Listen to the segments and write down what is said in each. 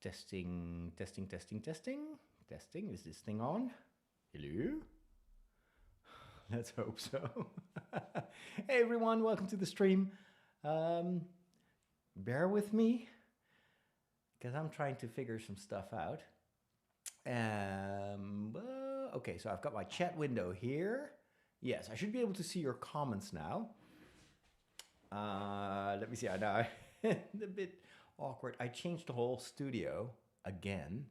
Testing, testing, testing, testing, testing. Is this thing on? Hello? Let's hope so. Hey everyone, welcome to the stream. Bear with me, because I'm trying to figure some stuff out. Okay, so I've got my chat window here. Yes, I should be able to see your comments now. Let me see. I know a bit awkward. I changed the whole studio again.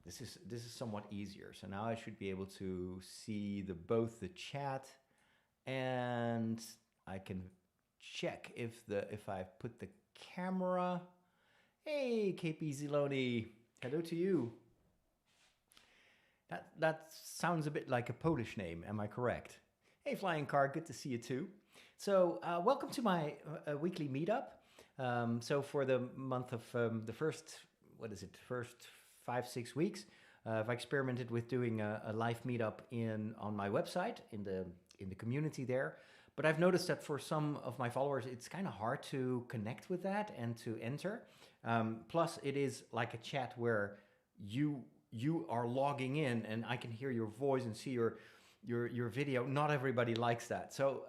This is somewhat easier. So now I should be able to see both the chat, and I can check if I've put the camera. Hey, KP Ziloni, hello to you. That sounds a bit like a Polish name. Am I correct? Hey, Flying Car, good to see you too. So welcome to my weekly meetup. So for the month of the first 5-6 weeks, I've experimented with doing a live meetup on my website in the community there. But I've noticed that for some of my followers, it's kind of hard to connect with that and to enter. Plus, it is like a chat where you are logging in, and I can hear your voice and see your video. Not everybody likes that. So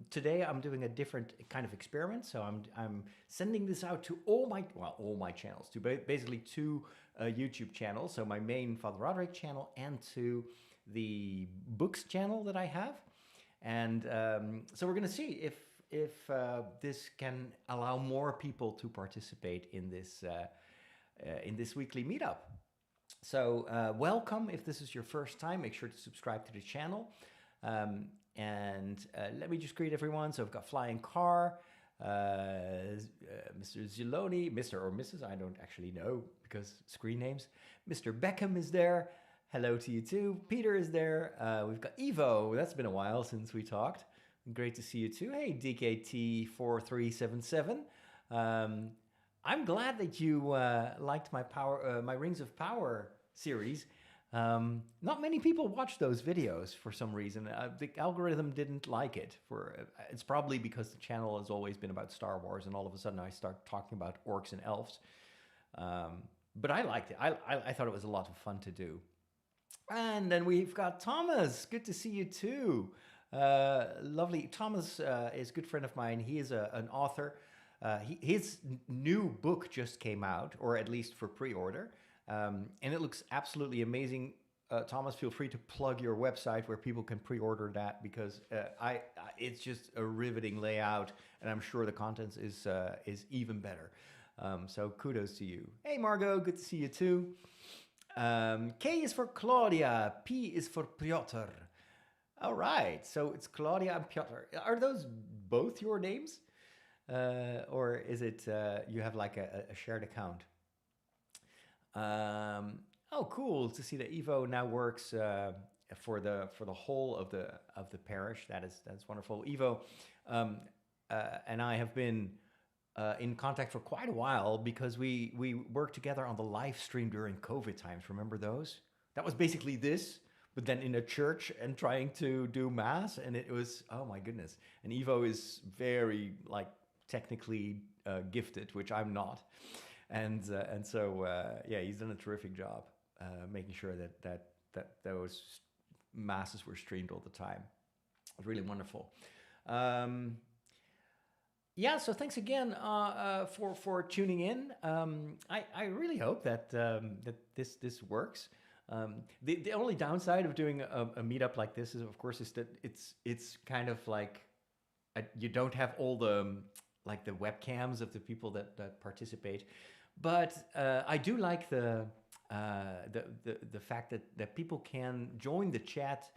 today I'm doing a different kind of experiment. So I'm sending this out to all my channels, to basically two YouTube channels. So my main Father Roderick channel and to the books channel that I have. And so we're going to see if this can allow more people to participate in this weekly meetup. So welcome. If this is your first time, make sure to subscribe to the channel. And let me just greet everyone. So I've got Flying Car, Mr. Ziloni, Mr. or Mrs. I don't actually know because screen names. Mr. Beckham is there. Hello to you too. Peter is there. We've got Evo. That's been a while since we talked. Great to see you too. Hey, DKT4377. I'm glad that you liked my Rings of Power series. Not many people watch those videos for some reason. The algorithm didn't like it. It's probably because the channel has always been about Star Wars, and all of a sudden I start talking about orcs and elves. But I liked it. I thought it was a lot of fun to do. And then we've got Thomas. Good to see you too. Lovely. Thomas is a good friend of mine. He is an author. His new book just came out, or at least for pre-order, and it looks absolutely amazing. Thomas, feel free to plug your website where people can pre-order that, because it's just a riveting layout, and I'm sure the contents is even better. So kudos to you. Hey, Margot, good to see you too. K is for Claudia, P is for Piotr. All right, so it's Claudia and Piotr. Are those both your names? Or is it you have like a shared account? Oh, cool to see that Evo now works for the whole of the parish. That's wonderful. Evo and I have been in contact for quite a while, because we worked together on the live stream during COVID times. Remember those? That was basically this, but then in a church and trying to do mass, and it was, oh my goodness. And Evo is very technically gifted, which I'm not, and so yeah, he's done a terrific job making sure that those masses were streamed all the time. It was really wonderful. Yeah, so thanks again for tuning in. I really hope that this works. The only downside of doing a meetup like this is, of course, is that it's kind of like you don't have all the webcams of the people that participate, but I do like the fact that people can join the chat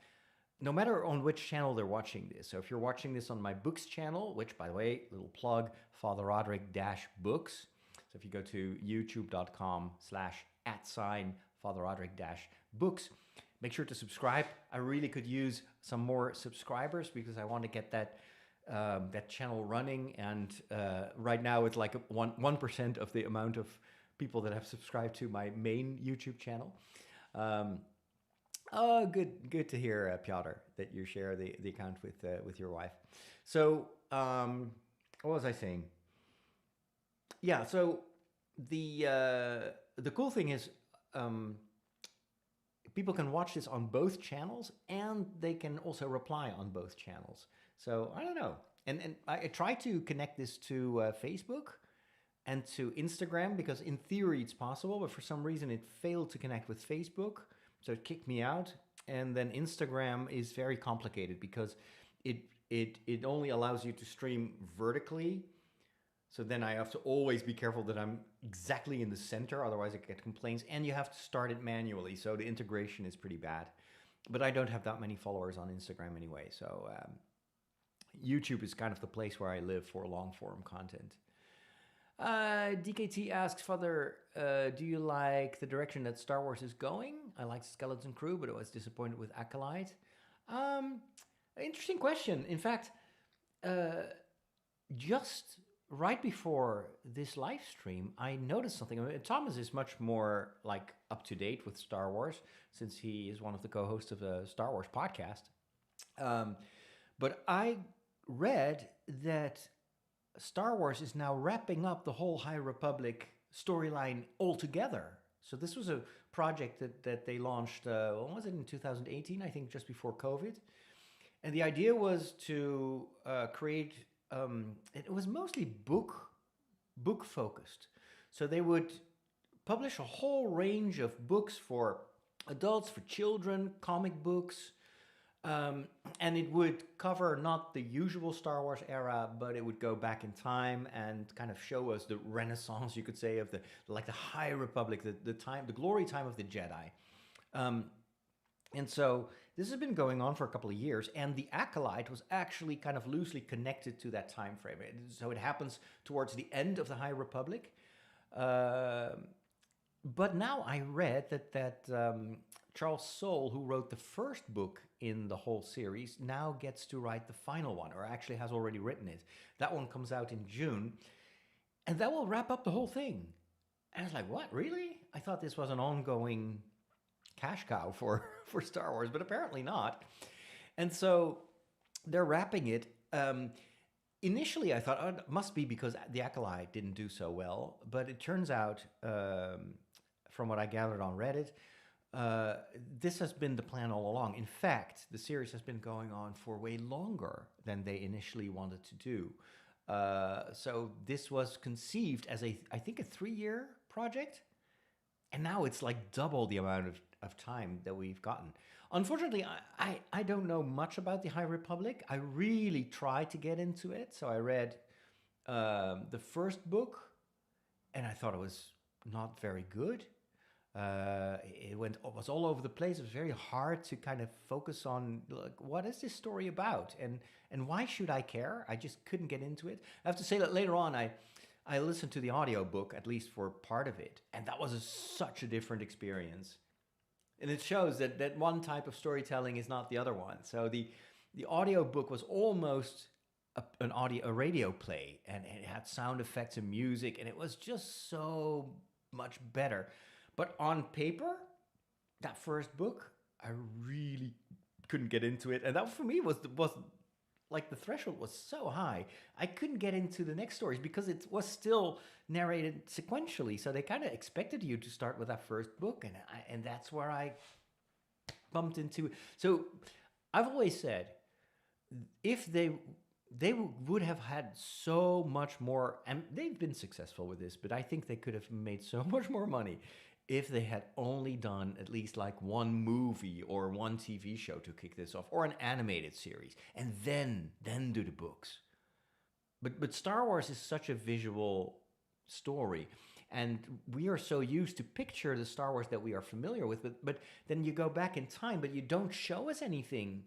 no matter on which channel they're watching this. So if you're watching this on my books channel, which, by the way, little plug, Father Roderick-books. So if you go to youtube.com/@Father Roderick-books, make sure to subscribe. I really could use some more subscribers, because I want to get that channel running. And right now it's like 1% of the amount of people that have subscribed to my main YouTube channel. Oh, good to hear, Piotr, that you share the account with your wife. So, what was I saying? Yeah, so The cool thing is, um, people can watch this on both channels, and they can also reply on both channels. So I don't know. And I try to connect this to Facebook and to Instagram, because in theory it's possible, but for some reason it failed to connect with Facebook, so it kicked me out. And then Instagram is very complicated because it it only allows you to stream vertically. So then I have to always be careful that I'm exactly in the center, otherwise I get complaints, and you have to start it manually. So the integration is pretty bad. But I don't have that many followers on Instagram anyway, so YouTube is kind of the place where I live for long form content. DKT asks, Father, do you like the direction that Star Wars is going? I liked Skeleton Crew, but I was disappointed with Acolyte. Um, Interesting question. In fact, just right before this live stream, I noticed something. I mean, Thomas is much more like up to date with Star Wars, since he is one of the co-hosts of the Star Wars podcast. Um, but I read that Star Wars is now wrapping up the whole High Republic storyline altogether. So this was a project that they launched, when was it, in 2018, I think, just before COVID. And the idea was to create, it was mostly book focused. So they would publish a whole range of books for adults, for children, comic books, and it would cover not the usual Star Wars era, but it would go back in time and kind of show us the Renaissance, you could say, of the High Republic, the time, the glory time of the Jedi. Um, and so this has been going on for a couple of years, and the Acolyte was actually kind of loosely connected to that time frame. So it happens towards the end of the High Republic. But now I read that Charles Soule, who wrote the first book in the whole series, now gets to write the final one, or actually has already written it. That one comes out in June, and that will wrap up the whole thing. And I was like, what, really? I thought this was an ongoing cash cow for, for Star Wars, but apparently not. And so they're wrapping it. Initially, I thought, oh, it must be because The Acolyte didn't do so well, but it turns out, from what I gathered on Reddit, this has been the plan all along. In fact, the series has been going on for way longer than they initially wanted to do. So this was conceived as I think a 3-year project, and now it's like double the amount of time that we've gotten. Unfortunately, I don't know much about the High Republic. I really tried to get into it, so I read the first book, and I thought it was not very good. It was all over the place. It was very hard to kind of focus on, like, what is this story about, and why should I care? I just couldn't get into it. I have to say that later on, I listened to the audiobook, at least for part of it, and that was such a different experience. And it shows that one type of storytelling is not the other one. So the audiobook was almost a radio play, and it had sound effects and music, and it was just so much better. But on paper, that first book, I really couldn't get into it, and that for me was like the threshold was so high. I couldn't get into the next stories because it was still narrated sequentially. So they kind of expected you to start with that first book, and that's where I bumped into. So I've always said, if they would have had so much more, and they've been successful with this, but I think they could have made so much more money if they had only done at least like one movie or one TV show to kick this off, or an animated series, and then do the books. But Star Wars is such a visual story, and we are so used to picture the Star Wars that we are familiar with, but then you go back in time, but you don't show us anything.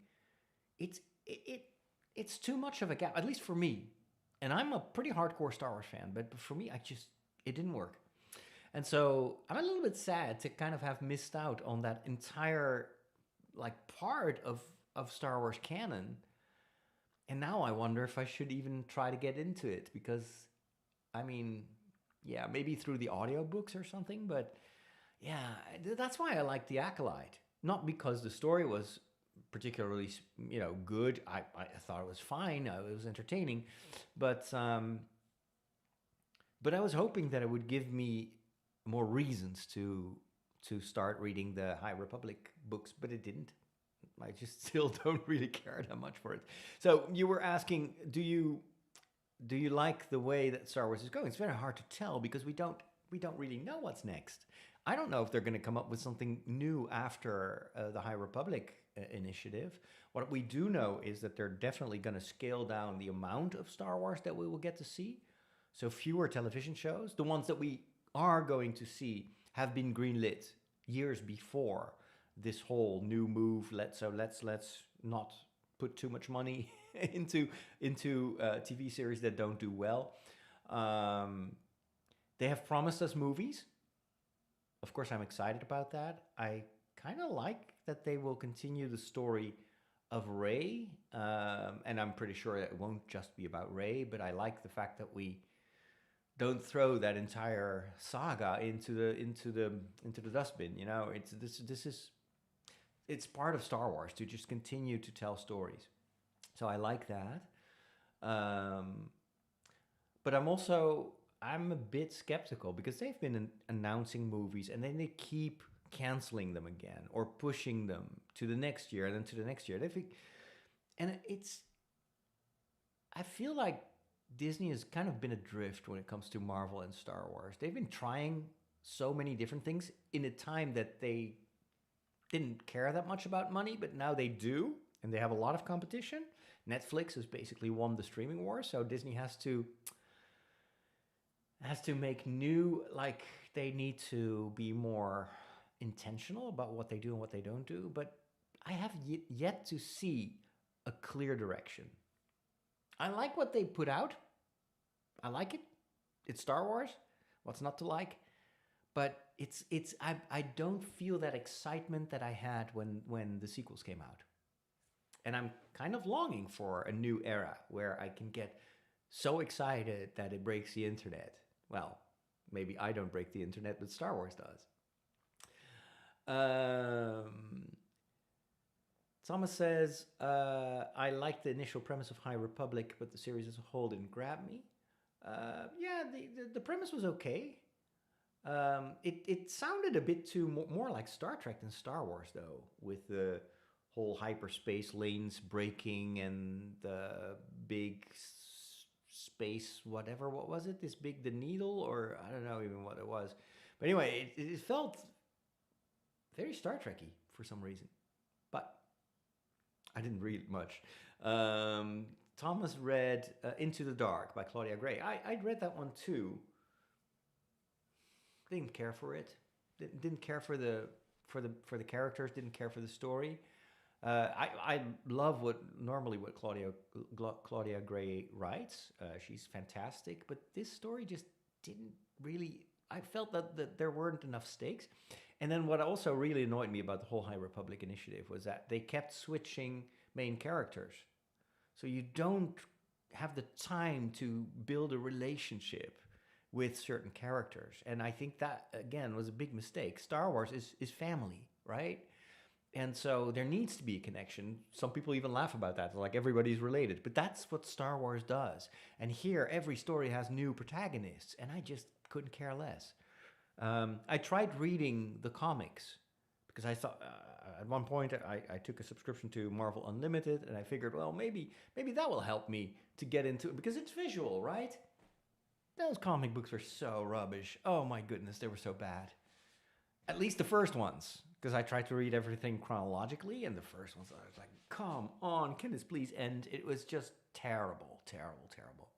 It's too much of a gap, at least for me. And I'm a pretty hardcore Star Wars fan, but for me, it didn't work. And so I'm a little bit sad to kind of have missed out on that entire like part of Star Wars canon. And now I wonder if I should even try to get into it, because I mean, yeah, maybe through the audiobooks or something, but yeah, that's why I like The Acolyte. Not because the story was particularly, good. I thought it was fine. It was entertaining, but But I was hoping that it would give me more reasons to start reading the High Republic books, but it didn't. I just still don't really care that much for it. So you were asking, do you like the way that Star Wars is going? It's very hard to tell because we don't really know what's next. I don't know if they're going to come up with something new after the High Republic initiative. What we do know is that they're definitely going to scale down the amount of Star Wars that we will get to see. So fewer television shows. The ones that we are going to see have been greenlit years before this whole new move. Let's not put too much money into TV series that don't do well. Um, they have promised us movies. Of course, I'm excited about that. I kind of like that they will continue the story of Rey, and I'm pretty sure that it won't just be about Rey. But I like the fact that we don't throw that entire saga into the dustbin. You know, it's part of Star Wars to just continue to tell stories. So I like that. Um, but I'm a bit skeptical because they've been announcing movies and then they keep canceling them again or pushing them to the next year and then to the next year. And it's I feel like Disney has kind of been adrift when it comes to Marvel and Star Wars. They've been trying so many different things in a time that they didn't care that much about money, but now they do, and they have a lot of competition. Netflix has basically won the streaming war, so Disney has to make new, like, they need to be more intentional about what they do and what they don't do. But I have yet to see a clear direction. I like what they put out. I like it. It's Star Wars. What's not to like? But I don't feel that excitement that I had when the sequels came out. And I'm kind of longing for a new era where I can get so excited that it breaks the internet. Well, maybe I don't break the internet, but Star Wars does. Um, Thomas says, I like the initial premise of High Republic, but the series as a whole didn't grab me. Yeah, the premise was okay. It sounded a bit too more like Star Trek than Star Wars, though, with the whole hyperspace lanes breaking and the big space whatever. What was it? This big the needle, or I don't know even what it was. But anyway, it felt very Star Trekky for some reason. But I didn't read much. Thomas read Into the Dark by Claudia Gray. I'd read that one too. Didn't care for it. Didn't care for the characters. Didn't care for the story. I love what Claudia Gray writes. She's fantastic, but this story just didn't really. I felt that there weren't enough stakes. And then what also really annoyed me about the whole High Republic initiative was that they kept switching main characters. So you don't have the time to build a relationship with certain characters. And I think that, again, was a big mistake. Star Wars is family, right? And so there needs to be a connection. Some people even laugh about that. They're like, everybody's related. But that's what Star Wars does. And here, every story has new protagonists. And I just couldn't care less. I tried reading the comics because I thought at one point I took a subscription to Marvel Unlimited and I figured, well, maybe that will help me to get into it because it's visual, right? Those comic books are so rubbish. Oh my goodness, they were so bad. At least the first ones, because I tried to read everything chronologically, and the first ones I was like, come on, can this please end? It was just terrible, terrible, terrible.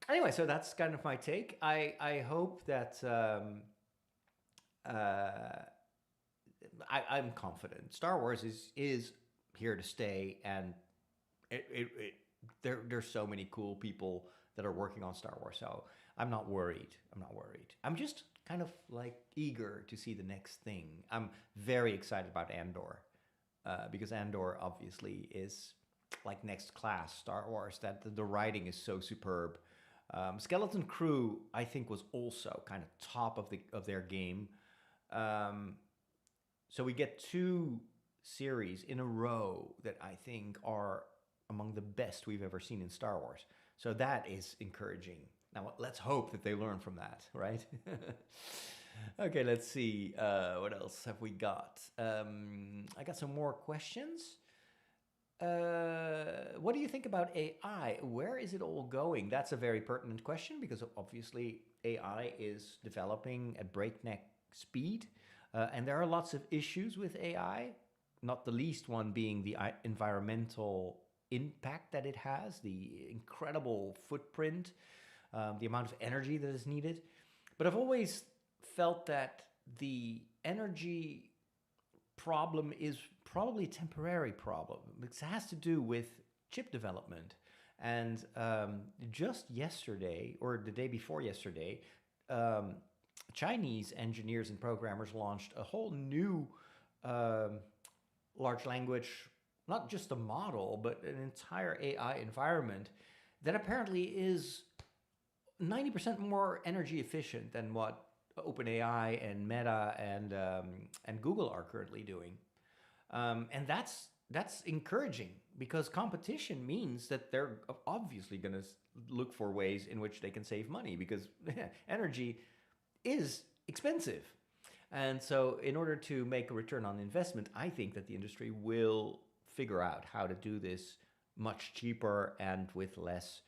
Anyway, so that's kind of my take. I hope that I'm confident. Star Wars is here to stay, and there's so many cool people that are working on Star Wars. So I'm not worried. I'm just kind of like eager to see the next thing. I'm very excited about Andor because Andor obviously is like next class Star Wars. That the writing is so superb. Skeleton Crew, I think, was also kind of top of their game. So we get two series in a row that I think are among the best we've ever seen in Star Wars. So that is encouraging. Now, let's hope that they learn from that, right? Okay, let's see. What else have we got? I got some more questions. What do you think about AI? Where is it all going? That's a very pertinent question because obviously AI is developing at breakneck speed. And there are lots of issues with AI, not the least one being the environmental impact that it has, the incredible footprint, the amount of energy that is needed. But I've always felt that the energy problem is probably a temporary problem. It has to do with chip development. And just yesterday, or the day before yesterday, Chinese engineers and programmers launched a whole new large language, not just a model, but an entire AI environment that apparently is 90% more energy efficient than what OpenAI and Meta and Google are currently doing. And that's encouraging because competition means that they're obviously going to look for ways in which they can save money because energy is expensive. And so in order to make a return on investment, I think that the industry will figure out how to do this much cheaper and with less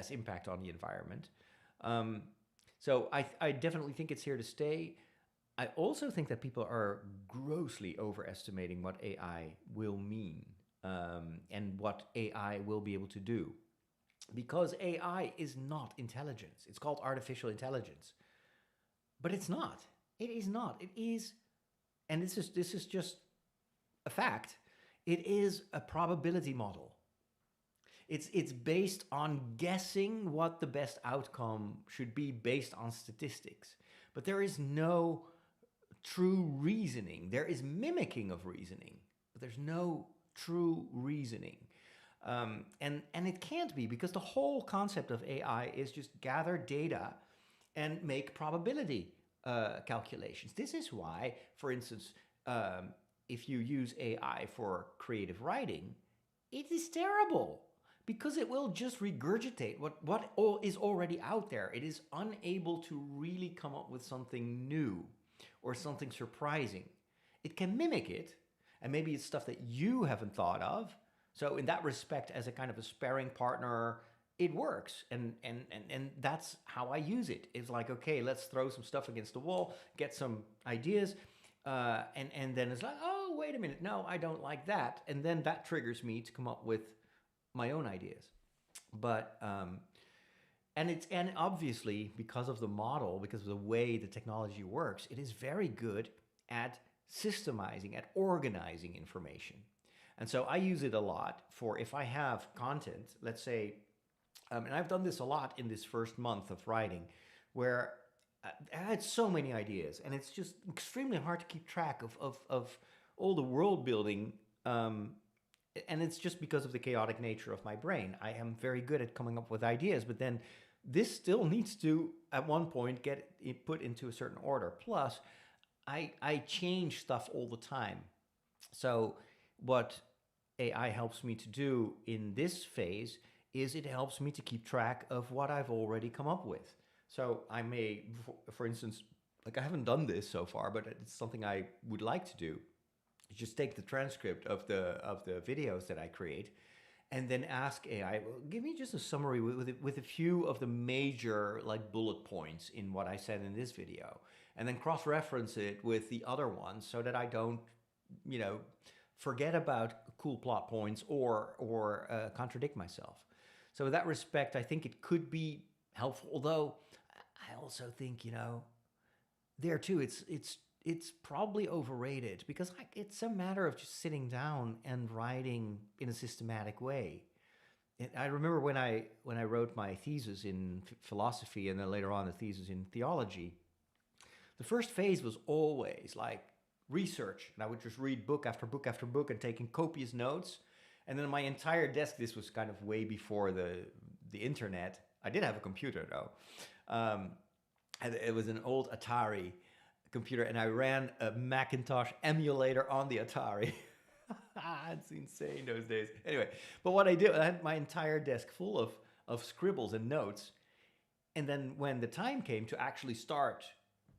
impact on the environment. So I definitely think it's here to stay. I also think that people are grossly overestimating what AI will mean and what AI will be able to do. Because AI is not intelligence. It's called artificial intelligence. But it's not. It is not. It is, and this is just a fact, it is a probability model. It's based on guessing what the best outcome should be based on statistics. But there is no true reasoning. There is mimicking of reasoning, but there's no true reasoning. And it can't be because the whole concept of AI is just gather data and make probability calculations. This is why, for instance, if you use AI for creative writing, it is terrible because it will just regurgitate what all is already out there. It is unable to really come up with something new or something surprising. It can mimic it, and maybe it's stuff that you haven't thought of. So in that respect, as a kind of a sparring partner, it works. And that's how I use it. It's like, okay, let's throw some stuff against the wall, get some ideas, and then it's like, oh, wait a minute, no, I don't like that. And then that triggers me to come up with my own ideas. But and obviously because of the model, because of the way the technology works, it is very good at systemizing, at organizing information. And so I use it a lot for if I have content, let's say, and I've done this a lot in this first month of writing, where I had so many ideas, and it's just extremely hard to keep track of all the world building. And it's just because of the chaotic nature of my brain. I am very good at coming up with ideas, but then this still needs to, at one point, get it put into a certain order. Plus, I change stuff all the time. So what AI helps me to do in this phase is it helps me to keep track of what I've already come up with. So I may, for instance, like I haven't done this so far, but it's something I would like to do. Just take the transcript of the videos that I create and then ask AI, well, give me just a summary with a few of the major like bullet points in what I said in this video, and then cross-reference it with the other ones so that I don't, forget about cool plot points or contradict myself. So in that respect, I think it could be helpful. Although I also think, there too, it's probably overrated because it's a matter of just sitting down and writing in a systematic way. I remember when I wrote my thesis in philosophy and then later on a thesis in theology, the first phase was always like research, and I would just read book after book after book and taking copious notes. And then my entire desk, this was kind of way before the internet. I did have a computer though. And it was an old Atari computer, and I ran a Macintosh emulator on the Atari. It's insane those days. Anyway, but what I did, I had my entire desk full of scribbles and notes. And then when the time came to actually start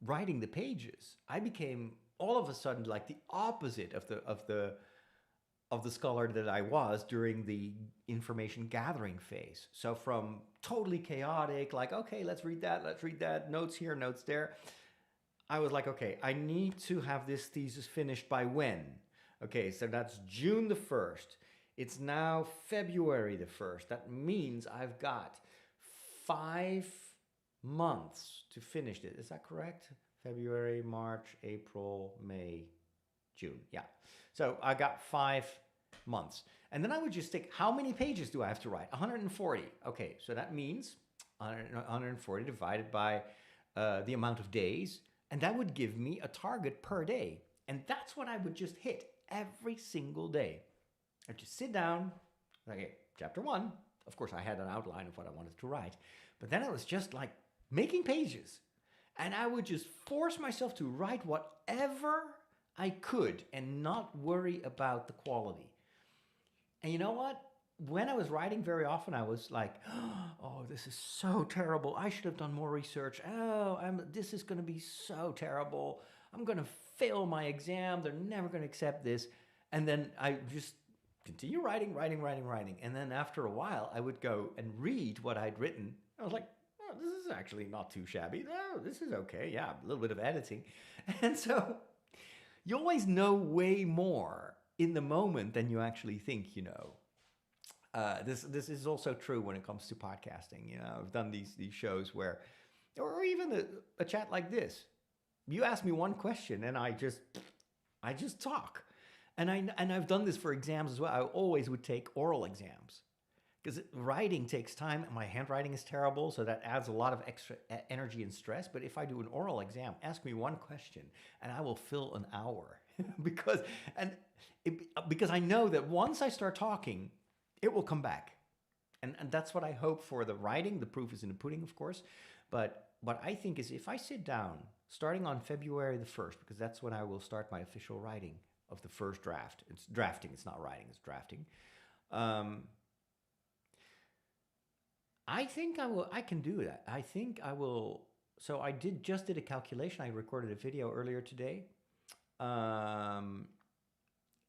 writing the pages, I became all of a sudden like the opposite of the scholar that I was during the information gathering phase. So from totally chaotic, like, okay, let's read that, notes here, notes there. I was like, okay, I need to have this thesis finished by when? Okay, so that's June the 1st. It's now February the 1st. That means I've got 5 months to finish it. Is that correct? February, March, April, May, June. Yeah. So I got 5 months. And then I would just think, how many pages do I have to write? 140. Okay, so that means 140 divided by the amount of days. And that would give me a target per day. And that's what I would just hit every single day. I'd just sit down, okay, chapter 1. Of course, I had an outline of what I wanted to write. But then it was just like making pages. And I would just force myself to write whatever I could and not worry about the quality. And you know what? When I was writing, very often I was like, oh, this is so terrible. I should have done more research. Oh, this is going to be so terrible. I'm going to fail my exam. They're never going to accept this. And then I just continue writing. And then after a while, I would go and read what I'd written. I was like, oh, this is actually not too shabby. Oh, this is okay. Yeah, a little bit of editing. And so you always know way more in the moment than you actually think you know. This is also true when it comes to podcasting. You know, I've done these shows where, or even a chat like this. You ask me one question and I just talk, and I've done this for exams as well. I always would take oral exams because writing takes time, and my handwriting is terrible, so that adds a lot of extra energy and stress. But if I do an oral exam, ask me one question, and I will fill an hour because I know that once I start talking, it will come back. And that's what I hope for the writing. The proof is in the pudding, of course. But what I think is if I sit down, starting on February the 1st, because that's when I will start my official writing of the first draft. It's drafting, it's not writing, it's drafting. I think I can do that. I think I will. So I just did a calculation. I recorded a video earlier today.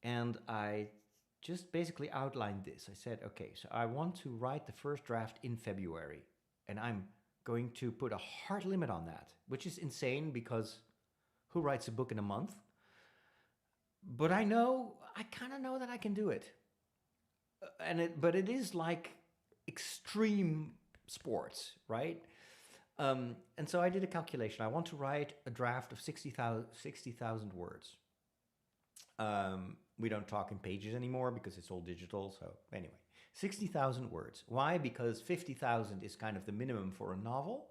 And I just basically outlined this. I said, okay, so I want to write the first draft in February, and I'm going to put a hard limit on that, which is insane because who writes a book in a month? But I kind of know that I can do it. But it is like extreme sports, right? And so I did a calculation. I want to write a draft of 60,000 words. We don't talk in pages anymore because it's all digital. So anyway, 60,000 words. Why? Because 50,000 is kind of the minimum for a novel.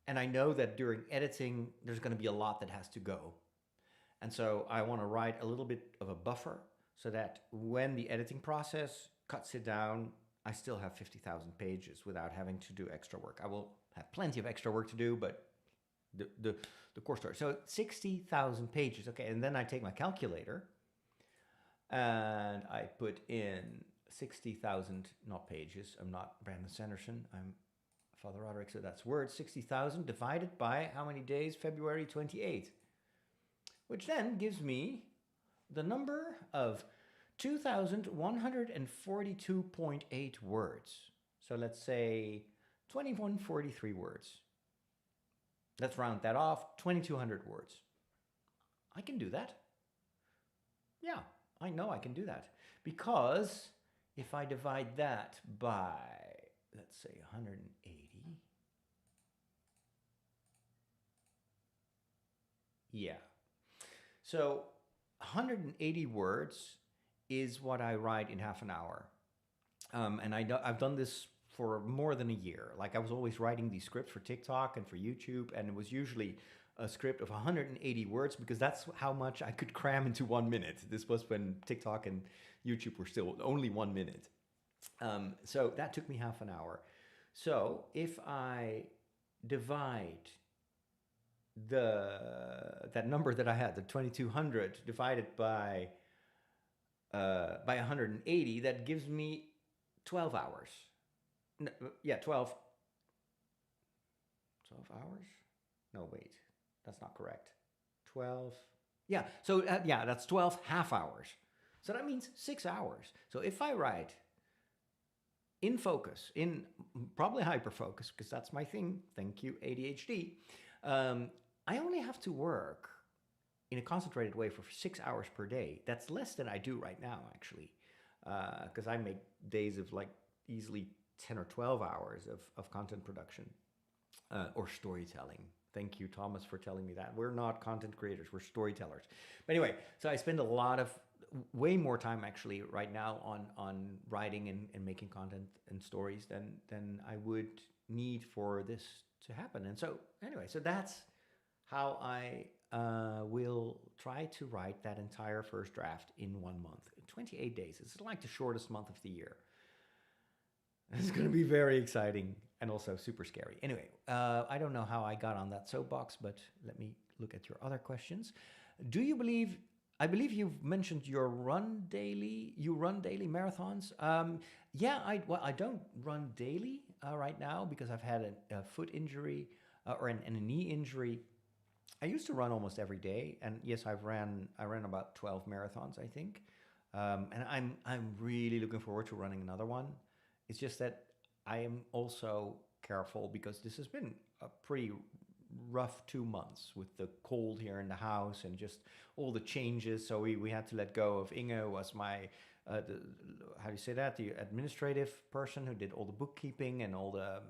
And I know that during editing, there's going to be a lot that has to go. And so I want to write a little bit of a buffer so that when the editing process cuts it down, I still have 50,000 pages without having to do extra work. I will have plenty of extra work to do, but the core story. So 60,000 pages. Okay, and then I take my calculator and I put in 60,000, not pages. I'm not Brandon Sanderson. I'm Father Roderick, so that's words. 60,000 divided by how many days? February 28th. Which then gives me the number of 2,142.8 words. So let's say 2143 words. Let's round that off, 2,200 words. I can do that. Yeah, I know I can do that. Because if I divide that by, let's say, 180. Yeah. So 180 words is what I write in half an hour. And I've done this for more than a year. Like I was always writing these scripts for TikTok and for YouTube, and it was usually a script of 180 words because that's how much I could cram into 1 minute. This was when TikTok and YouTube were still only 1 minute. So that took me half an hour. So if I divide that number that I had, the 2,200, divided by by 180, that gives me 12 hours. No, yeah, 12 hours? No, wait, that's not correct. 12. Yeah, so yeah, that's 12 half hours. So that means 6 hours. So if I write in focus, in probably hyper focus, because that's my thing, thank you, ADHD, I only have to work in a concentrated way for 6 hours per day. That's less than I do right now, actually, because I make days of like easily 10 or 12 hours of content production or storytelling. Thank you, Thomas, for telling me that. We're not content creators, we're storytellers. But anyway, so I spend a lot of, way more time actually right now on writing and making content and stories than I would need for this to happen. And so anyway, so that's how I will try to write that entire first draft in 1 month. 28 days. It's like the shortest month of the year. It's going to be very exciting and also super scary. Anyway, I don't know how I got on that soapbox, but let me look at your other questions. Do you believe, I believe you've mentioned you run daily marathons. Yeah, I don't run daily right now because I've had a foot injury and a knee injury. I used to run almost every day, and yes, I ran about 12 marathons, I think, and I'm really looking forward to running another one. It's just that I am also careful because this has been a pretty rough 2 months with the cold here in the house and just all the changes. So we had to let go of Inge, who was my how do you say that, the administrative person who did all the bookkeeping and all the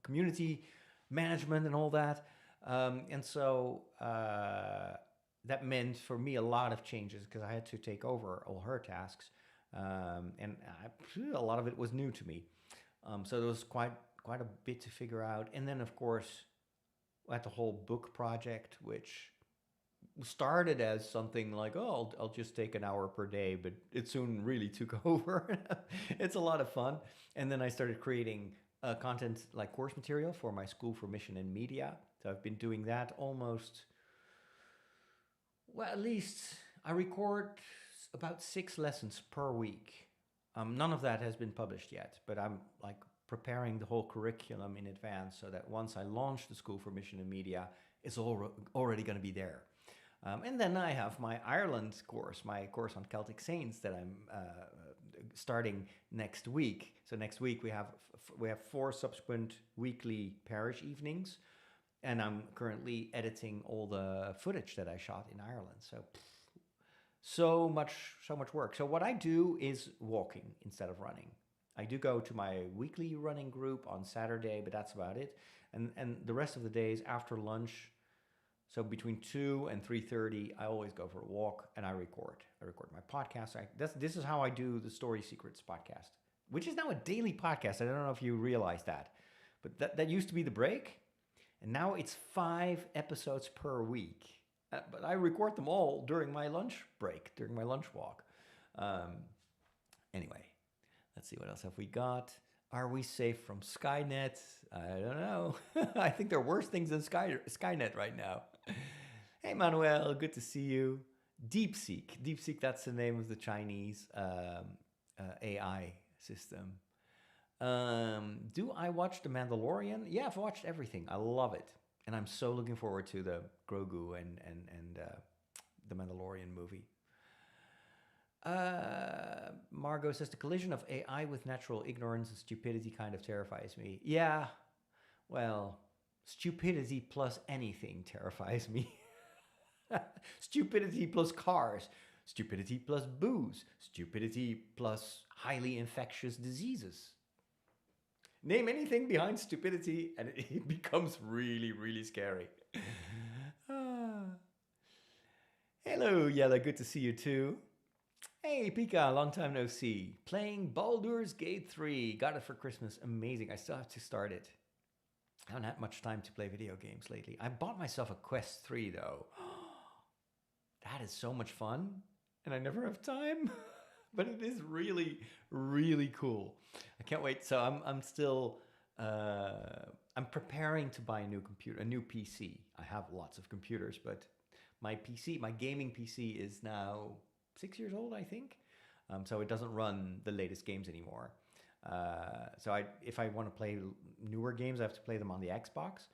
community management and all that. And so that meant for me a lot of changes because I had to take over all her tasks. And a lot of it was new to me. So there was quite a bit to figure out. And then, of course, we had the whole book project, which started as something like, oh, I'll just take an hour per day, but it soon really took over. It's a lot of fun. And then I started creating content like course material for my School for Mission and Media. So I've been doing that almost, well, at least I record about 6 lessons per week. None of that has been published yet, but I'm like preparing the whole curriculum in advance so that once I launch the School for Mission and Media, it's already going to be there. And then I have my Ireland course, my course on Celtic Saints that I'm starting next week. So next week we have 4 subsequent weekly parish evenings, and I'm currently editing all the footage that I shot in Ireland. So much work. So what I do is walking instead of running. I do go to my weekly running group on Saturday, but that's about it. And the rest of the days after lunch, so between 2 and 3:30, I always go for a walk and I record. I record my podcast. This is how I do the Story Secrets podcast, which is now a daily podcast. I don't know if you realize that, but that used to be the break, and now it's 5 episodes per week. But I record them all during my lunch break, during my lunch walk. Anyway, let's see, what else have we got? Are we safe from Skynet? I don't know. I think there are worse things than Skynet right now. Hey, Manuel, good to see you. DeepSeek, that's the name of the Chinese AI system. Do I watch The Mandalorian? Yeah, I've watched everything. I love it. And I'm so looking forward to the Grogu and the Mandalorian movie. Margot says, the collision of AI with natural ignorance and stupidity kind of terrifies me. Yeah, well, stupidity plus anything terrifies me. Stupidity plus cars, stupidity plus booze, stupidity plus highly infectious diseases. Name anything behind stupidity and it becomes really, really scary. Hello, Yella, good to see you too. Hey, Pika, long time no see. Playing Baldur's Gate 3. Got it for Christmas. Amazing. I still have to start it. I haven't had much time to play video games lately. I bought myself a Quest 3 though. That is so much fun. And I never have time. But it is really, really cool. I can't wait. So I'm still, I'm preparing to buy a new computer, a new PC. I have lots of computers, but my PC, my gaming PC is now 6 years old, I think. So it doesn't run the latest games anymore. If I want to play newer games, I have to play them on the Xbox.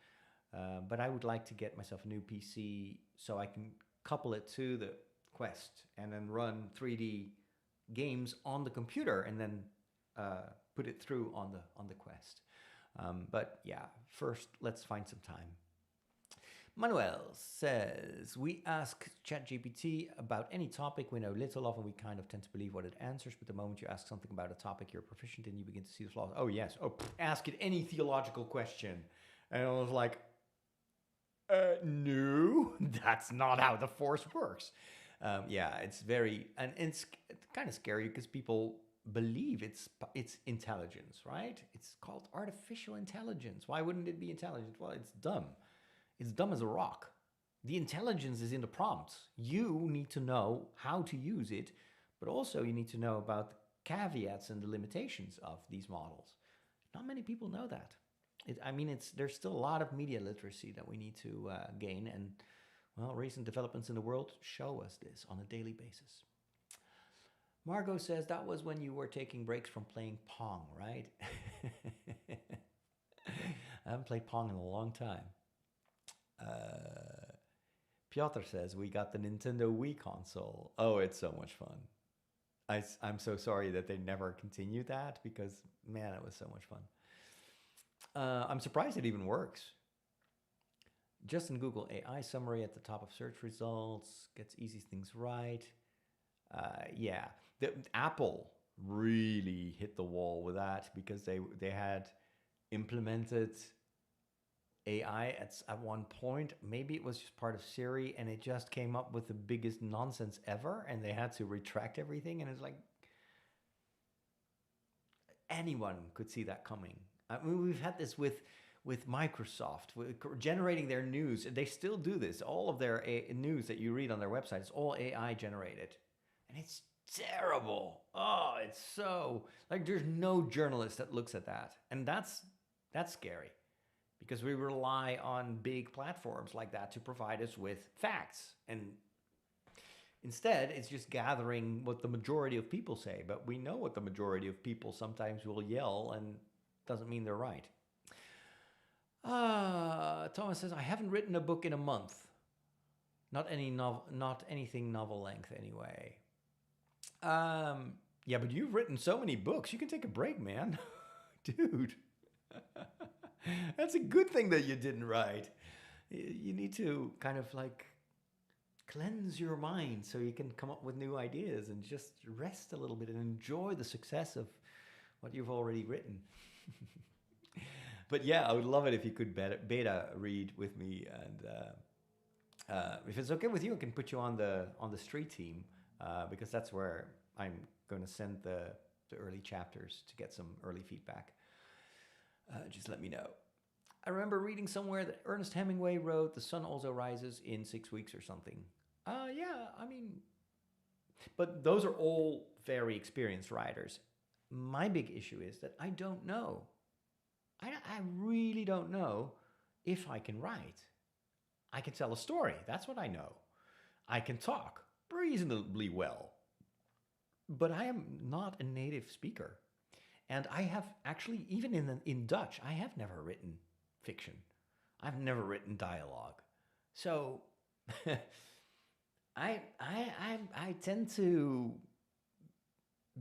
But I would like to get myself a new PC so I can couple it to the Quest and then run 3D games on the computer and then put it through on the Quest. But yeah, first let's find some time. Manuel says, we ask ChatGPT about any topic we know little of, and we kind of tend to believe what it answers. But the moment you ask something about a topic you're proficient in, you begin to see the flaws. Oh, yes. Oh, ask it any theological question. And I was like, no, that's not how the Force works. Yeah, it's it's kind of scary because people believe it's intelligence, right? It's called artificial intelligence. Why wouldn't it be intelligent? Well, it's dumb. It's dumb as a rock. The intelligence is in the prompts. You need to know how to use it, but also you need to know about the caveats and the limitations of these models. Not many people know that. There's still a lot of media literacy that we need to gain, and well, recent developments in the world show us this on a daily basis. Margot says that was when you were taking breaks from playing Pong, right? I haven't played Pong in a long time. Piotr says, we got the Nintendo Wii console. Oh, it's so much fun. I'm so sorry that they never continued that because, man, it was so much fun. I'm surprised it even works. Just in Google AI summary at the top of search results, gets easy things right. Yeah, Apple really hit the wall with that because they had implemented AI at one point. Maybe it was just part of Siri, and it just came up with the biggest nonsense ever, and they had to retract everything. And it's like anyone could see that coming. I mean, we've had this with Microsoft generating their news. They still do this. All of their news that you read on their website is all AI generated, and it's terrible. Oh, it's so like there's no journalist that looks at that, and that's scary. Because we rely on big platforms like that to provide us with facts. And instead, it's just gathering what the majority of people say. But we know what the majority of people sometimes will yell, and doesn't mean they're right. Thomas says, I haven't written a book in a month. Not anything novel length anyway. Yeah, but you've written so many books. You can take a break, man. Dude. That's a good thing that you didn't write. You need to kind of like cleanse your mind so you can come up with new ideas and just rest a little bit and enjoy the success of what you've already written. But yeah, I would love it if you could beta read with me, and if it's okay with you, I can put you on the street team because that's where I'm going to send the early chapters to get some early feedback. Just let me know. I remember reading somewhere that Ernest Hemingway wrote The Sun Also Rises in 6 weeks or something. Yeah, I mean, but those are all very experienced writers. My big issue is that I don't know. I really don't know if I can write. I can tell a story. That's what I know. I can talk reasonably well. But I am not a native speaker. And I have actually, even in Dutch, I have never written fiction. I've never written dialogue. So I tend to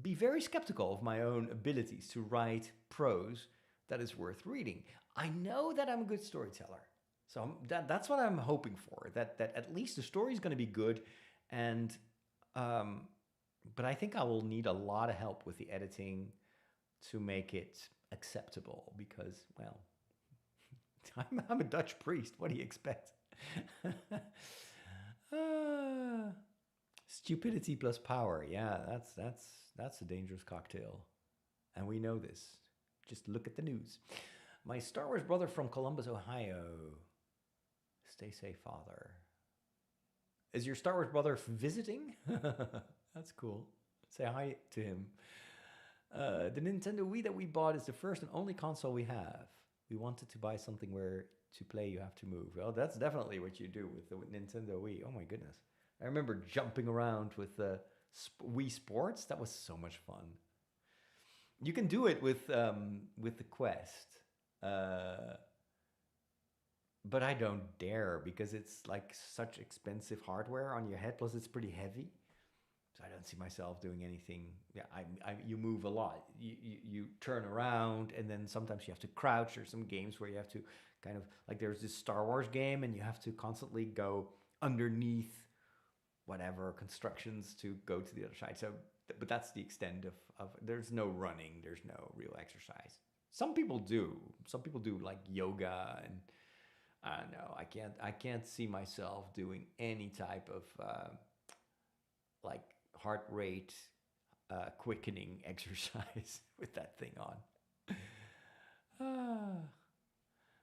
be very skeptical of my own abilities to write prose that is worth reading. I know that I'm a good storyteller. So that's what I'm hoping for, that at least the story is going to be good. And but I think I will need a lot of help with the editing to make it acceptable because, well, I'm a Dutch priest. What do you expect? Stupidity plus power. Yeah, that's a dangerous cocktail. And we know this. Just look at the news. My Star Wars brother from Columbus, Ohio. Stay safe, Father. Is your Star Wars brother visiting? That's cool. Say hi to him. The Nintendo Wii that we bought is the first and only console we have. We wanted to buy something where to play you have to move. Well, that's definitely what you do with the Nintendo Wii. Oh my goodness. I remember jumping around with the Wii Sports. That was so much fun. You can do it with the Quest, but I don't dare because it's like such expensive hardware on your head. Plus, it's pretty heavy. So I don't see myself doing anything. Yeah, you move a lot. You turn around, and then sometimes you have to crouch. There's some games where you have to kind of like there's this Star Wars game, and you have to constantly go underneath whatever constructions to go to the other side. So, but that's the extent of there's no running. There's no real exercise. Some people do. Some people do like yoga, and I don't know. I can't see myself doing any type of like heart rate quickening exercise with that thing on. Ah.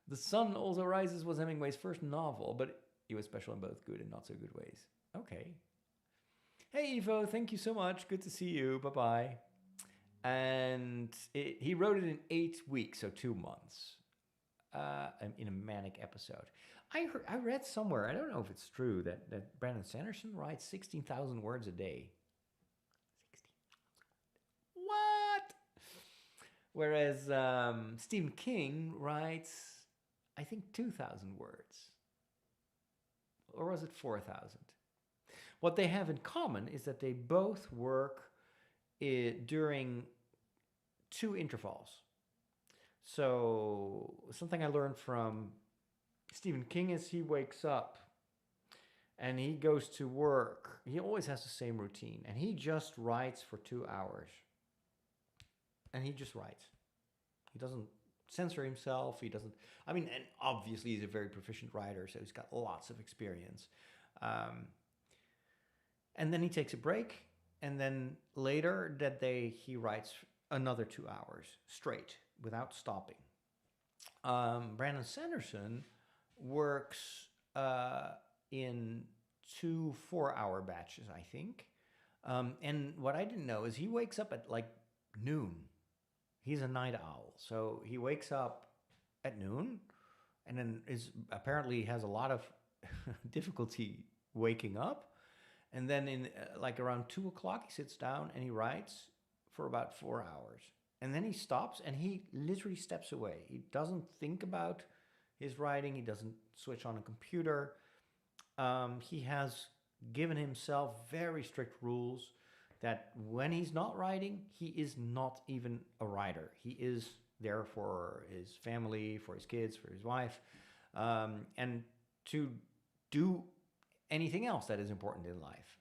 The Sun Also Rises was Hemingway's first novel, but it was special in both good and not so good ways. Okay. Hey, Ivo, thank you so much. Good to see you. Bye-bye. And he wrote it in 8 weeks, so 2 months, in a manic episode. I read somewhere, I don't know if it's true, that Brandon Sanderson writes 16,000 words a day. 16,000. What? Whereas Stephen King writes, I think, 2,000 words. Or was it 4,000? What they have in common is that they both work during 2 intervals. So something I learned from Stephen King is he wakes up and he goes to work. He always has the same routine, and he just writes for 2 hours. And he just writes. He doesn't censor himself. He doesn't, I mean, and obviously he's a very proficient writer, so he's got lots of experience. And then he takes a break, and then later that day he writes another 2 hours straight without stopping. Brandon Sanderson works in 2 4-hour batches, I think. And what I didn't know is he wakes up at like noon. He's a night owl, so he wakes up at noon, and then apparently has a lot of difficulty waking up. And then in like around 2 o'clock, he sits down and he writes for about 4 hours. And then he stops and he literally steps away. He doesn't think about his writing. He doesn't switch on a computer. He has given himself very strict rules that when he's not writing, he is not even a writer. He is there for his family, for his kids, for his wife, and to do anything else that is important in life.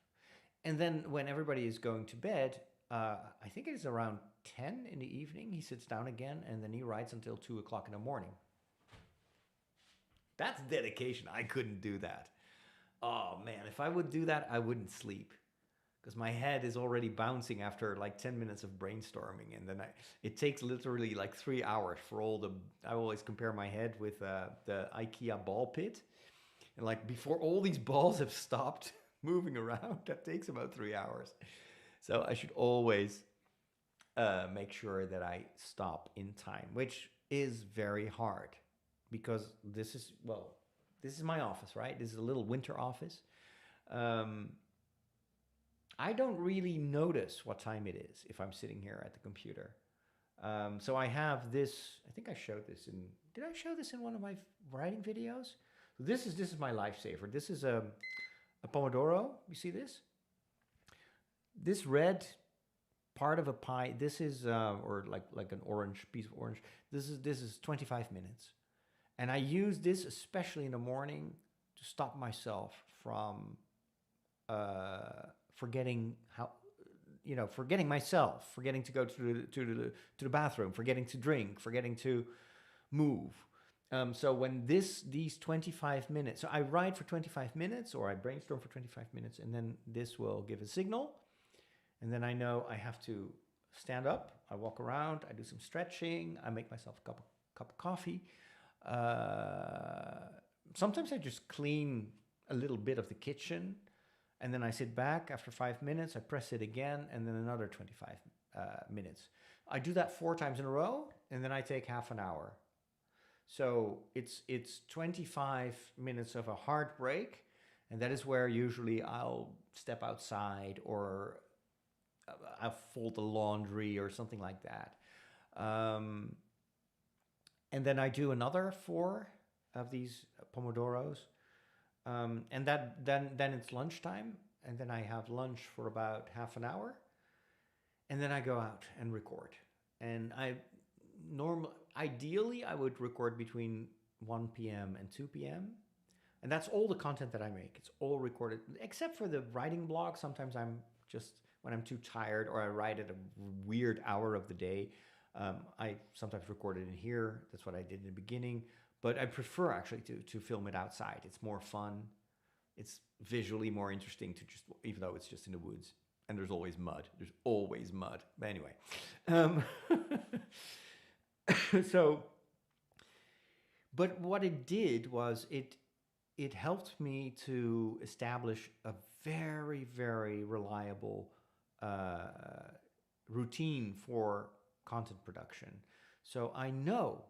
And then when everybody is going to bed, I think it is around 10 in the evening, he sits down again, and then he writes until 2 o'clock in the morning. That's dedication. I couldn't do that. Oh man, if I would do that, I wouldn't sleep, because my head is already bouncing after like 10 minutes of brainstorming. And then it takes literally like 3 hours for I always compare my head with the IKEA ball pit. And like before all these balls have stopped moving around, that takes about 3 hours. So I should always make sure that I stop in time, which is very hard, because this is my office, right? This is a little winter office. I don't really notice what time it is if I'm sitting here at the computer. So I have this, I think I showed this did I show this in one of my writing videos? So this is my lifesaver. This is a Pomodoro. You see this? This red part of a pie, this is, or like an orange, piece of orange, this is 25 minutes. And I use this especially in the morning to stop myself from forgetting myself, forgetting to go to the bathroom, forgetting to drink, forgetting to move. So when these 25 minutes, so I write for 25 minutes or I brainstorm for 25 minutes, and then this will give a signal. And then I know I have to stand up, I walk around, I do some stretching, I make myself a cup of coffee. Sometimes I just clean a little bit of the kitchen, and then I sit back after 5 minutes, I press it again, and then another 25 minutes. I do that 4 times in a row, and then I take half an hour. So it's 25 minutes of a hard break, and that is where usually I'll step outside or I fold the laundry or something like that. Um, and then I do another 4 of these pomodoros, and then it's lunchtime, and then I have lunch for about half an hour, and then I go out and record. And ideally I would record between 1 p.m. and 2 p.m. And that's all the content that I make. It's all recorded, except for the writing blog. Sometimes I'm just, when I'm too tired or I write at a weird hour of the day, I sometimes record it in here. That's what I did in the beginning. But I prefer actually to film it outside. It's more fun. It's visually more interesting to just, even though it's just in the woods. And there's always mud. There's always mud. But anyway. So, but what it did was it helped me to establish a very, very reliable routine for content production. So I know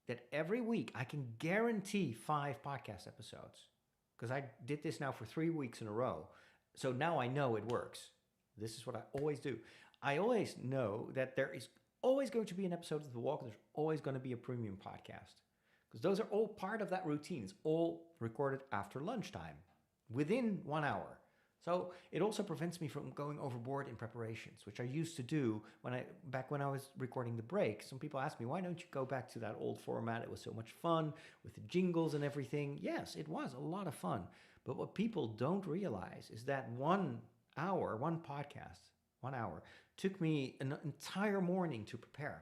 that every week I can guarantee 5 podcast episodes, because I did this now for 3 weeks in a row. So now I know it works. This is what I always do. I always know that there is always going to be an episode of The Walk. There's always going to be a premium podcast, because those are all part of that routine. It's all recorded after lunchtime, within 1 hour. So it also prevents me from going overboard in preparations, which I used to do back when I was recording the break. Some people ask me, why don't you go back to that old format? It was so much fun with the jingles and everything. Yes, it was a lot of fun. But what people don't realize is that 1 hour, one podcast, 1 hour, took me an entire morning to prepare.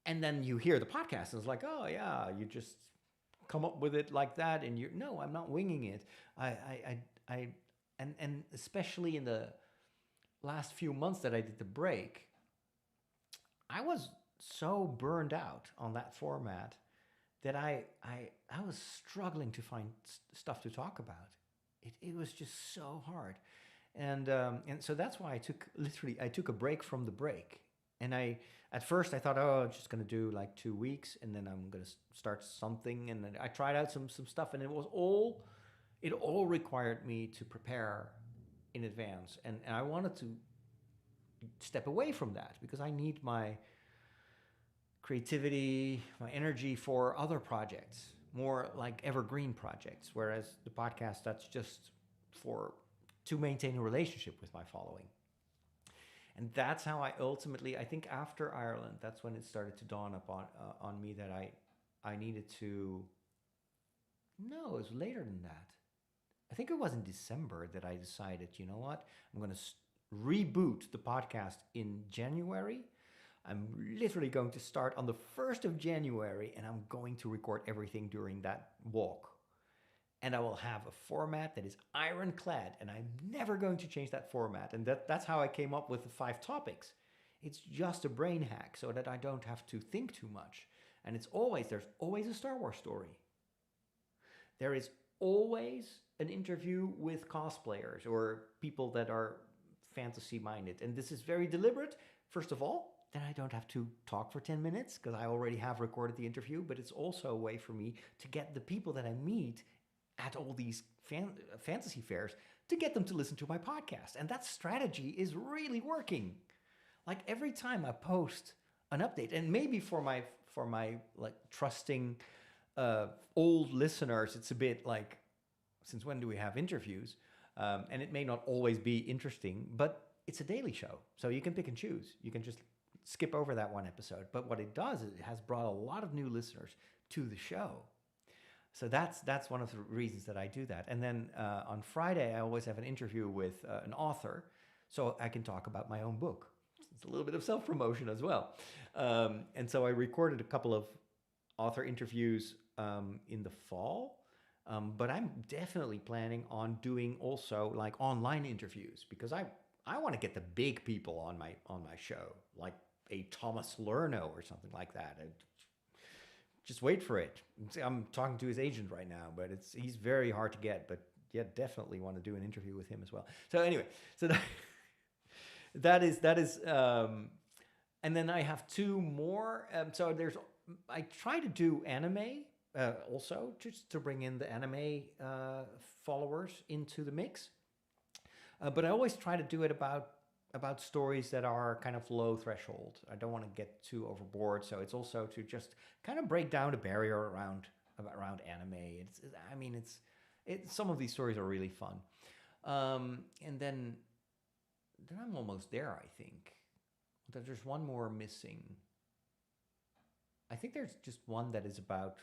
And then you hear the podcast and it's like, oh yeah, you just come up with it like that. And no, I'm not winging it. And especially in the last few months that I did the break, I was so burned out on that format that I was struggling to find stuff to talk about. It was just so hard. And so that's why I took a break from the break. And at first I thought, oh, I'm just going to do like 2 weeks and then I'm going to start something. And then I tried out some stuff, and it all required me to prepare in advance. And I wanted to step away from that, because I need my creativity, my energy for other projects, more like evergreen projects. Whereas the podcast, that's just to maintain a relationship with my following. And that's how I think after Ireland, that's when it started to dawn upon on me that I needed to. No, it was later than that. I think it was in December that I decided, you know what? I'm going to reboot the podcast in January. I'm literally going to start on the 1st of January, and I'm going to record everything during that walk. And I will have a format that is ironclad, and I'm never going to change that format. And that's how I came up with the 5 topics. It's just a brain hack so that I don't have to think too much. And there's always a Star Wars story. There is always an interview with cosplayers or people that are fantasy minded. And this is very deliberate. First of all, then I don't have to talk for 10 minutes because I already have recorded the interview, but it's also a way for me to get the people that I meet at all these fantasy fairs to get them to listen to my podcast. And that strategy is really working. Like every time I post an update, and maybe for my like trusting old listeners, it's a bit like, since when do we have interviews? And it may not always be interesting, but it's a daily show. So you can pick and choose. You can just skip over that one episode. But what it does is it has brought a lot of new listeners to the show. So that's one of the reasons that I do that. And then on Friday, I always have an interview with an author, so I can talk about my own book. It's a little bit of self-promotion as well. And so I recorded a couple of author interviews in the fall. But I'm definitely planning on doing also like online interviews, because I want to get the big people on my show, like a Thomas Lerno or something like that. Just wait for it. I'm talking to his agent right now, but he's very hard to get. But yeah, definitely want to do an interview with him as well. So anyway, so that is. And then I have 2 more. So I try to do anime. Also, just to bring in the anime followers into the mix. But I always try to do it about stories that are kind of low threshold. I don't want to get too overboard, so it's also to just kind of break down the barrier around anime. I mean, some of these stories are really fun. And then I'm almost there, I think. There's one more missing. I think there's just one that is about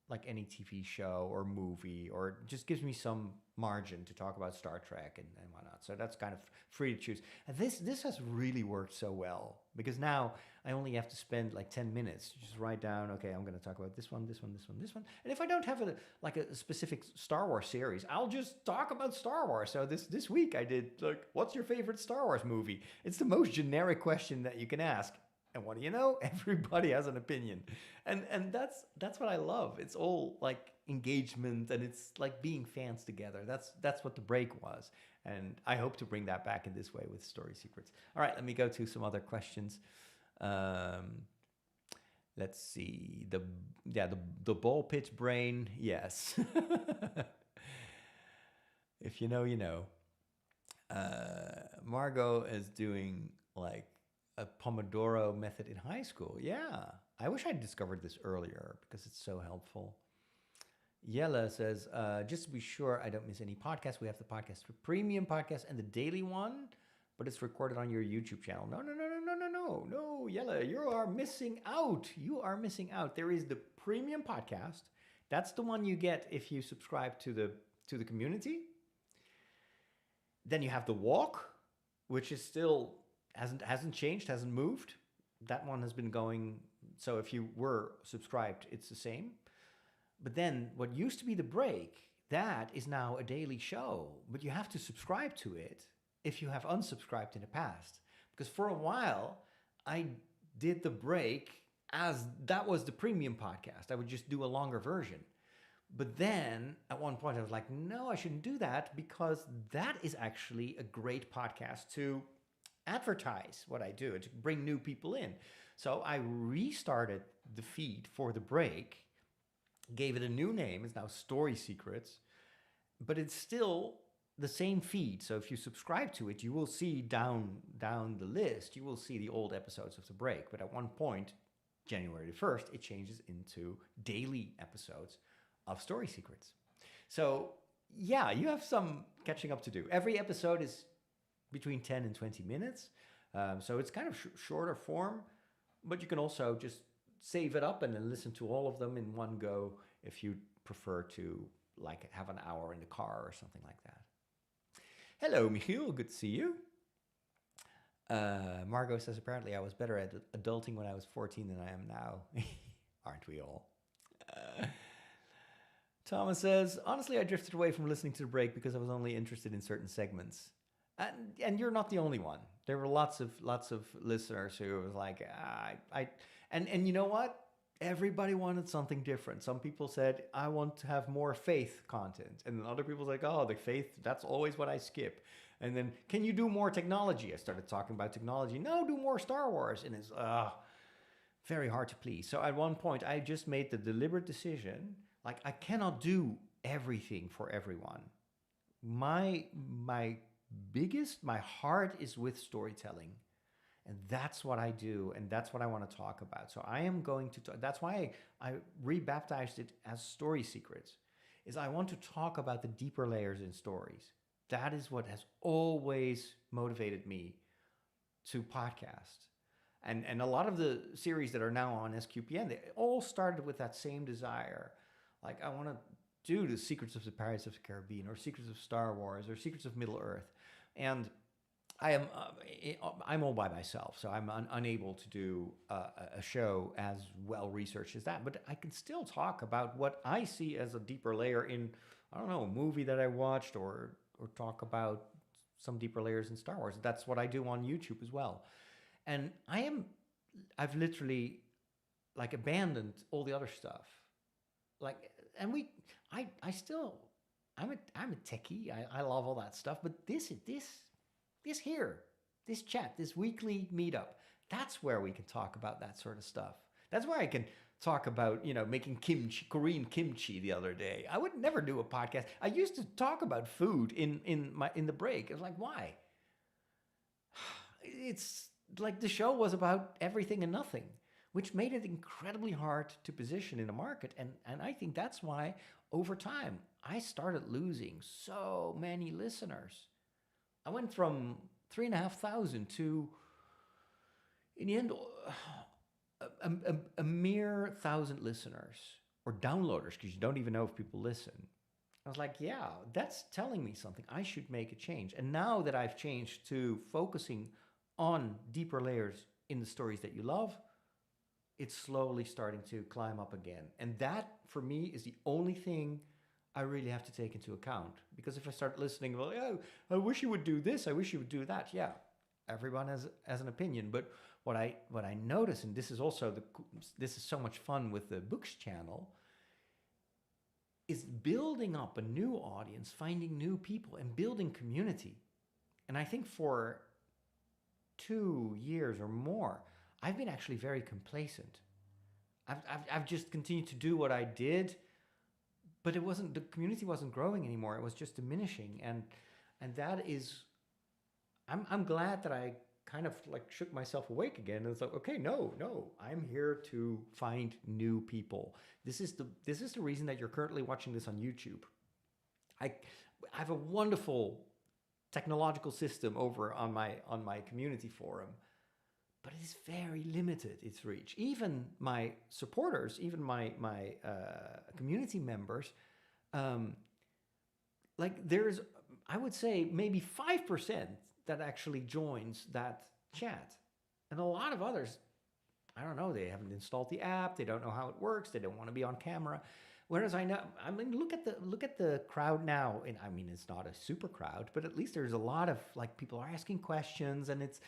like any TV show or movie, or just gives me some margin to talk about Star Trek and whatnot. So that's kind of free to choose. And this has really worked so well, because now I only have to spend like 10 minutes to just write down, okay, I'm going to talk about this one, this one, this one, this one. And if I don't have a specific Star Wars series, I'll just talk about Star Wars. So this week I did like, what's your favorite Star Wars movie? It's the most generic question that you can ask. And what do you know? Everybody has an opinion. And that's what I love. It's all like engagement, and it's like being fans together. That's what the break was. And I hope to bring that back in this way with Story Secrets. All right, let me go to some other questions. Let's see. The ball pit brain, yes. If you know, you know. Margot is doing like a Pomodoro method in high school. Yeah, I wish I'd discovered this earlier because it's so helpful. Yella says, just to be sure I don't miss any podcasts, we have the podcast for premium podcast and the daily one, but it's recorded on your YouTube channel. No, Yella, you are missing out. You are missing out. There is the premium podcast. That's the one you get if you subscribe to the community. Then you have the walk, which is still hasn't changed, hasn't moved. That one has been going. So if you were subscribed, it's the same. But then what used to be the break, that is now a daily show. But you have to subscribe to it if you have unsubscribed in the past. Because for a while, I did the break as that was the premium podcast. I would just do a longer version. But then at one point I was like, no, I shouldn't do that, because that is actually a great podcast to advertise what I do and to bring new people in. So I restarted the feed for the break, gave it a new name. It's now Story Secrets, but it's still the same feed. So if you subscribe to it, you will see down the list, you will see the old episodes of the break. But at one point, January 1st, it changes into daily episodes of Story Secrets. So yeah, you have some catching up to do. Every episode is between 10 and 20 minutes. So it's kind of shorter form, but you can also just save it up and then listen to all of them in one go if you prefer to like have an hour in the car or something like that. Hello, Michiel. Good to see you. Margot says, apparently I was better at adulting when I was 14 than I am now. Aren't we all? Thomas says, honestly, I drifted away from listening to the break because I was only interested in certain segments. And you're not the only one. There were lots of listeners who was like, and you know what? Everybody wanted something different. Some people said, I want to have more faith content. And then other people were like, oh, the faith, that's always what I skip. And then, can you do more technology? I started talking about technology. No, do more Star Wars. And it's very hard to please. So at one point, I just made the deliberate decision, like, I cannot do everything for everyone. My heart is with storytelling. And that's what I do, and that's what I want to talk about. So I am going to talk. That's why I rebaptized it as Story Secrets, is I want to talk about the deeper layers in stories. That is what has always motivated me to podcast. And a lot of the series that are now on SQPN, they all started with that same desire. Like, I want to do the Secrets of the Pirates of the Caribbean, or Secrets of Star Wars, or Secrets of Middle-earth. And I'm all by myself, so I'm unable to do a show as well researched as that. But I can still talk about what I see as a deeper layer in, I don't know, a movie that I watched, or talk about some deeper layers in Star Wars. That's what I do on YouTube as well. And I've literally like abandoned all the other stuff. Like, and I'm a techie. I love all that stuff. But this chat, this weekly meetup, that's where we can talk about that sort of stuff. That's where I can talk about, making kimchi, Korean kimchi the other day. I would never do a podcast. I used to talk about food in the break. It's like, why? It's like the show was about everything and nothing, which made it incredibly hard to position in the market. And I think that's why over time I started losing so many listeners. I went from 3,500 to, in the end, a mere 1,000 listeners or downloaders, because you don't even know if people listen. I was like, yeah, that's telling me something. I should make a change. And now that I've changed to focusing on deeper layers in the stories that you love, it's slowly starting to climb up again. And that, for me, is the only thing I really have to take into account. Because if I start listening, well, yeah, I wish you would do this, I wish you would do that. Yeah, everyone has an opinion. But what I notice, and this is so much fun with the Books channel, is building up a new audience, finding new people, and building community. And I think for 2 years or more, I've been actually very complacent. I've just continued to do what I did, but the community wasn't growing anymore. It was just diminishing, and that is, I'm glad that I kind of like shook myself awake again. And it's like, okay, no, I'm here to find new people. This is the reason that you're currently watching this on YouTube. I have a wonderful technological system over on my community forum, but it is very limited, its reach. Even my supporters, even my community members, like there's, I would say maybe 5% that actually joins that chat. And a lot of others, I don't know, they haven't installed the app, they don't know how it works, they don't want to be on camera. Whereas look at the crowd now, and I mean, it's not a super crowd, but at least there's a lot of like people are asking questions, and it's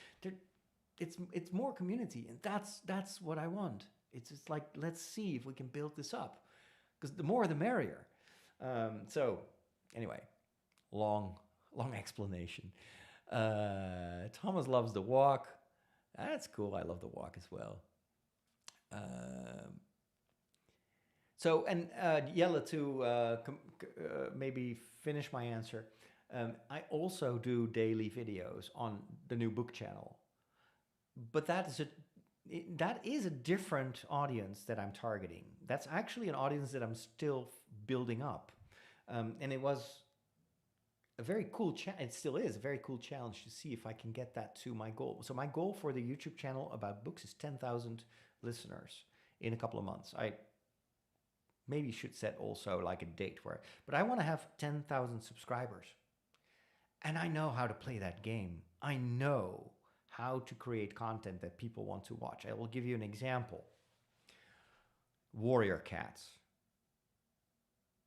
more community, and that's what I want. It's just like, let's see if we can build this up, because the more the merrier. So anyway, long explanation. Thomas loves the walk. That's cool. I love the walk as well. So, and Jelle, to maybe finish my answer, I also do daily videos on the new book channel, but that is a different audience that I'm targeting. That's actually an audience that I'm still building up, and it was a very cool it still is a very cool challenge to see if I can get that to my goal. So my goal for the YouTube channel about books is 10,000 listeners in a couple of months. I maybe should set also like a date for it, but I want to have 10,000 subscribers. And I know how to play that game. I know how to create content that people want to watch. I will give you an example. Warrior Cats.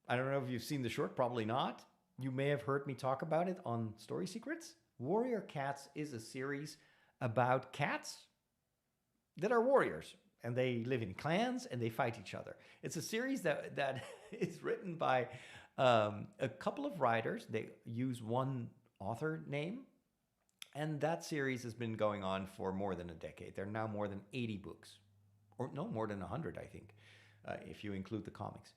I don't know if you've seen the short, probably not. You may have heard me talk about it on Story Secrets. Warrior Cats is a series about cats that are warriors, and they live in clans and they fight each other. It's a series that is written by a couple of writers. They use one author name, and that series has been going on for more than a decade. There are now more than 80 books, or no, more than 100, I think, if you include the comics.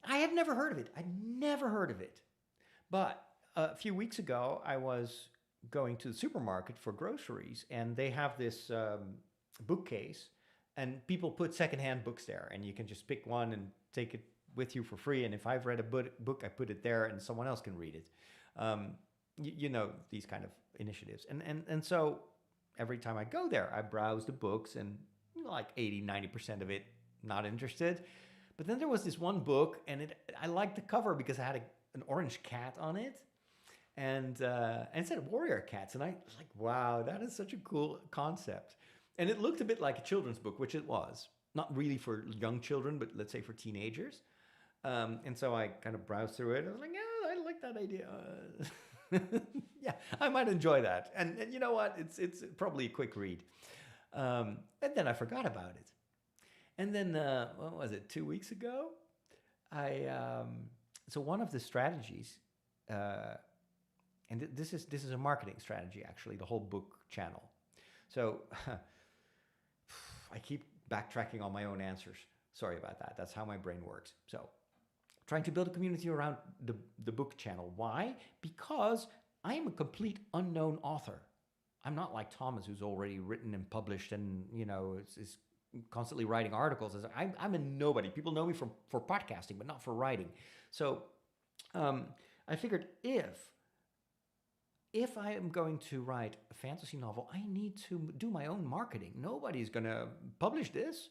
I had never heard of it. I'd never heard of it. But a few weeks ago, I was going to the supermarket for groceries, and they have this bookcase, and people put secondhand books there, and you can just pick one and take it with you for free. And if I've read a book, I put it there, and someone else can read it. You know, these kind of initiatives. And so every time I go there, I browse the books, and like 80-90% of it, not interested. But then there was this one book, and I liked the cover because it had an orange cat on it, and it said Warrior Cats, and I was like, wow, that is such a cool concept. And it looked a bit like a children's book, which it was. Not really for young children, but let's say for teenagers. And so I kind of browsed through it. I was like, yeah, I like that idea. Yeah, I might enjoy that. And you know what? It's probably a quick read. And then I forgot about it. And then, what was it, 2 weeks ago? So one of the strategies, and this is a marketing strategy, actually, the whole book channel. So I keep backtracking on my own answers. Sorry about that. That's how my brain works. So, trying to build a community around the book channel. Why? Because I am a complete unknown author. I'm not like Thomas, who's already written and published and, is constantly writing articles. I'm a nobody. People know me for podcasting, but not for writing. So I figured if I am going to write a fantasy novel, I need to do my own marketing. Nobody's going to publish this.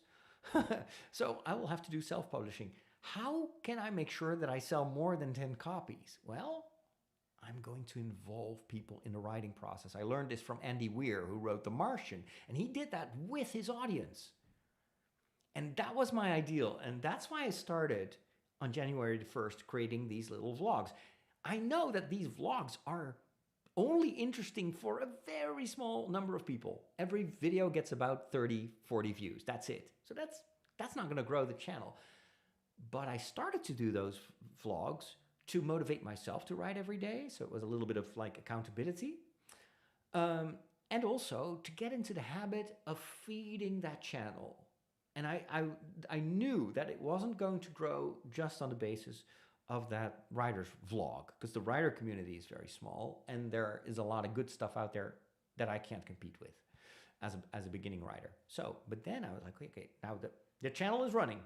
So I will have to do self-publishing. How can I make sure that I sell more than 10 copies? Well, I'm going to involve people in the writing process. I learned this from Andy Weir, who wrote The Martian, and he did that with his audience. And that was my ideal, and that's why I started on January the 1st creating these little vlogs. I know that these vlogs are only interesting for a very small number of people. Every video gets about 30, 40 views. That's it. So that's not going to grow the channel. But I started to do those vlogs to motivate myself to write every day. So it was a little bit of like accountability. And also to get into the habit of feeding that channel. And I knew that it wasn't going to grow just on the basis of that writer's vlog, because the writer community is very small and there is a lot of good stuff out there that I can't compete with as a beginning writer. So, but then I was like, okay, now the channel is running.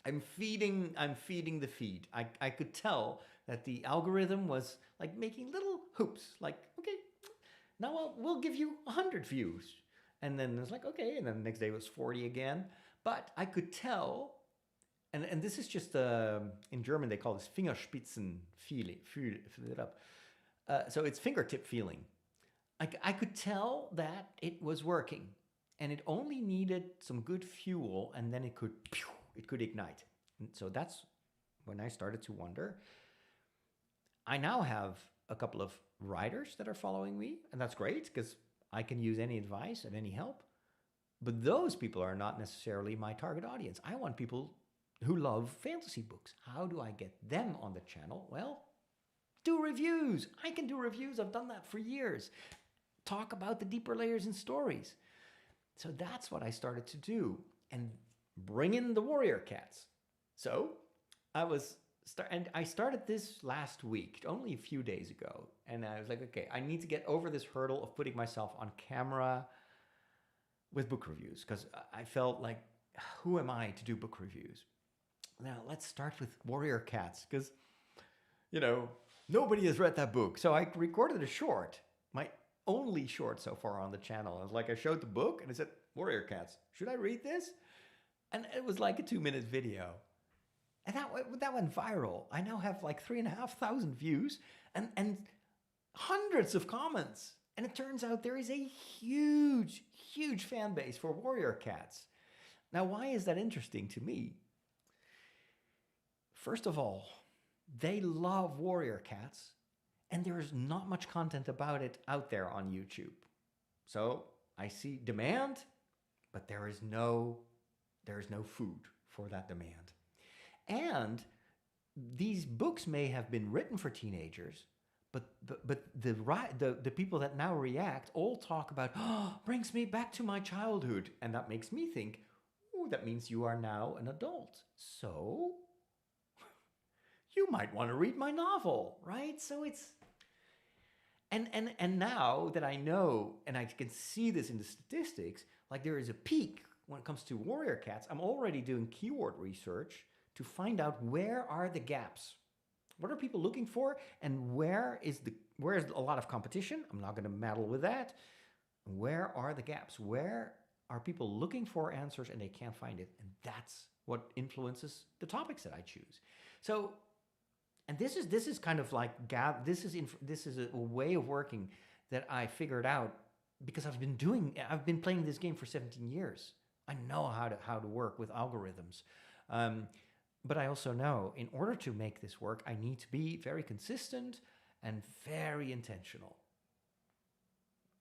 I'm feeding the feed. I could tell that the algorithm was like making little hoops, like, okay, now we'll give you 100 views. And then it's like, okay, and then the next day was 40 again. But I could tell, and this is just, in German they call this Fingerspitzenfeeling. So it's fingertip feeling. I could tell that it was working. And it only needed some good fuel, and then it could ignite. And so that's when I started to wonder. I now have a couple of writers that are following me, and that's great because I can use any advice and any help. But those people are not necessarily my target audience. I want people who love fantasy books. How do I get them on the channel? Well, do reviews. I can do reviews. I've done that for years. Talk about the deeper layers and stories. So that's what I started to do, and bring in the warrior cats. So I started this last week, only a few days ago, and I was like, okay, I need to get over this hurdle of putting myself on camera with book reviews, because I felt like, who am I to do book reviews? Now let's start with warrior cats, because nobody has read that book. So I recorded a short, my only short so far on the channel. I was like, I showed the book and I said, warrior cats, should I read this? And it was like a 2-minute video. And that went viral. I now have like 3,500 views and hundreds of comments. And it turns out there is a huge, huge fan base for warrior cats. Now, why is that interesting to me? First of all, they love warrior cats, and there is not much content about it out there on YouTube. So I see demand, but there is no food for that demand. And these books may have been written for teenagers, but the people that now react all talk about, brings me back to my childhood. And that makes me think, that means you are now an adult. So you might want to read my novel, right? So it's, and now that I know, and I can see this in the statistics, like there is a peak when it comes to warrior cats. I'm already doing keyword research to find out where are the gaps. What are people looking for, and where is a lot of competition? I'm not going to meddle with that. Where are the gaps? Where are people looking for answers and they can't find it? And that's what influences the topics that I choose. So, and this is kind of like this is a way of working that I figured out because I've been playing this game for 17 years. I know how to work with algorithms. But I also know in order to make this work, I need to be very consistent and very intentional.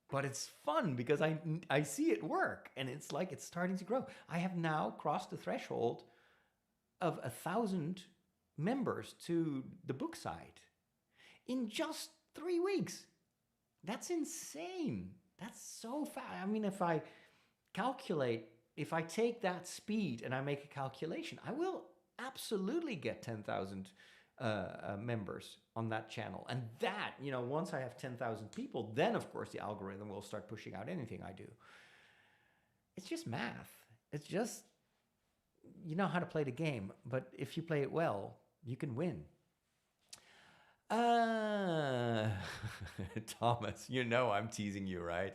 But it's fun because I see it work, and it's like it's starting to grow. I have now crossed the threshold of 1,000 members to the book site in just 3 weeks. That's insane. That's so fast. I mean, if I calculate, if I take that speed and I make a calculation, I will absolutely get 10,000 members on that channel. And that, once I have 10,000 people, then of course the algorithm will start pushing out anything I do. It's just math. It's just, you know how to play the game, but if you play it well, you can win. Thomas, I'm teasing you, right?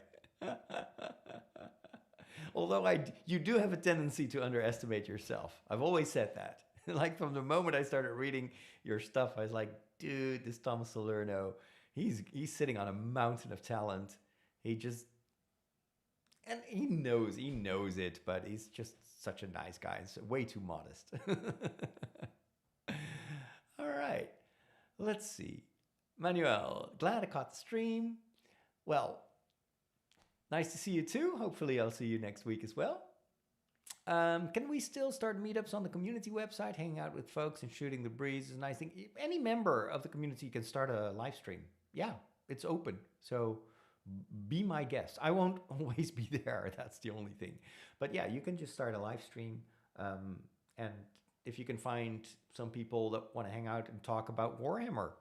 Although you do have a tendency to underestimate yourself. I've always said that. Like from the moment I started reading your stuff, I was like, dude, this Thomas Salerno, he's sitting on a mountain of talent. And he knows it, but he's just such a nice guy. It's way too modest. All right, let's see. Manuel, glad I caught the stream. Well, nice to see you too. Hopefully I'll see you next week as well. Can we still start meetups on the community website, hanging out with folks and shooting the breeze is a nice thing. Any member of the community can start a live stream. Yeah, it's open. So be my guest. I won't always be there. That's the only thing. But yeah, you can just start a live stream. And if you can find some people that want to hang out and talk about Warhammer,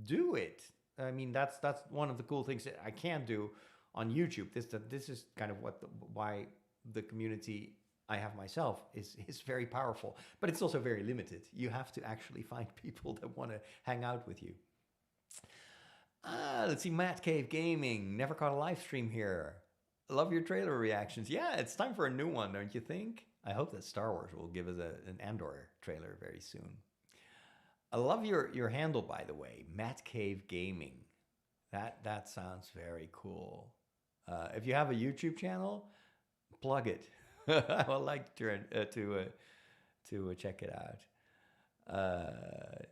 do it. I mean, that's one of the cool things that I can do on YouTube. This is kind of why the community I have myself is very powerful, but it's also very limited. You have to actually find people that want to hang out with you. Let's see, Matt Cave Gaming. Never caught a live stream here. Love your trailer reactions. Yeah, it's time for a new one, don't you think? I hope that Star Wars will give us an Andor trailer very soon. I love your handle, by the way, Matt Cave Gaming. That sounds very cool. If you have a YouTube channel, plug it. I would like to check it out.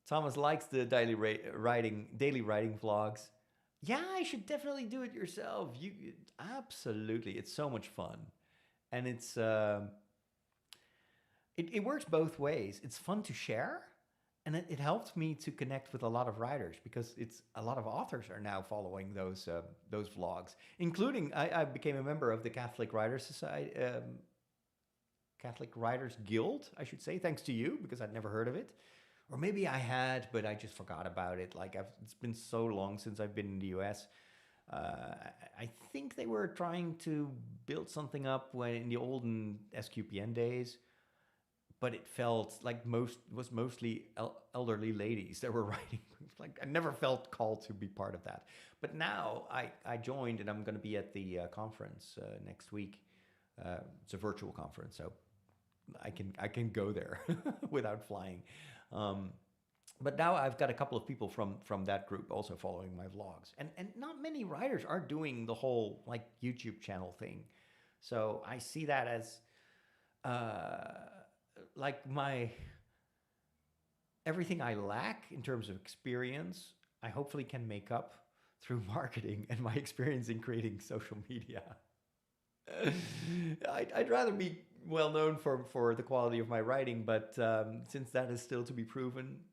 Thomas likes the daily writing vlogs. Yeah, I should definitely do it yourself. Absolutely, it's so much fun, and it's it works both ways. It's fun to share, and it helped me to connect with a lot of writers because a lot of authors are now following those vlogs, including I became a member of the Catholic Writers Society, Catholic Writers Guild, I should say, thanks to you, because I'd never heard of it. Or maybe I had, but I just forgot about it. It's been so long since I've been in the US. I think they were trying to build something up in the olden SQPN days, but it felt like was mostly elderly ladies that were writing. I never felt called to be part of that. But now I joined, and I'm going to be at the conference next week. It's a virtual conference, so I can go there without flying. But now I've got a couple of people from that group also following my vlogs, and not many writers are doing the whole YouTube channel thing. So I see that as everything I lack in terms of experience, I hopefully can make up through marketing and my experience in creating social media. I'd rather be well known for the quality of my writing, but since that is still to be proven,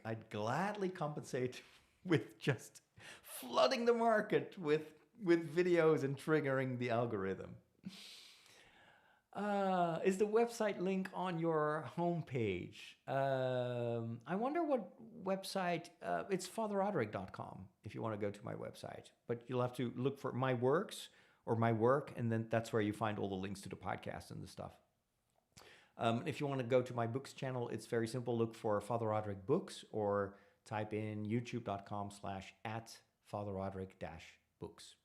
I'd gladly compensate with just flooding the market with videos and triggering the algorithm. Is the website link on your homepage? I wonder what website. It's fatherroderick.com if you want to go to my website, but you'll have to look for my works or my work, and then that's where you find all the links to the podcast and the stuff. If you want to go to my books channel, it's very simple. Look for Father Roderick Books or type in youtube.com/@fatherroderick-books.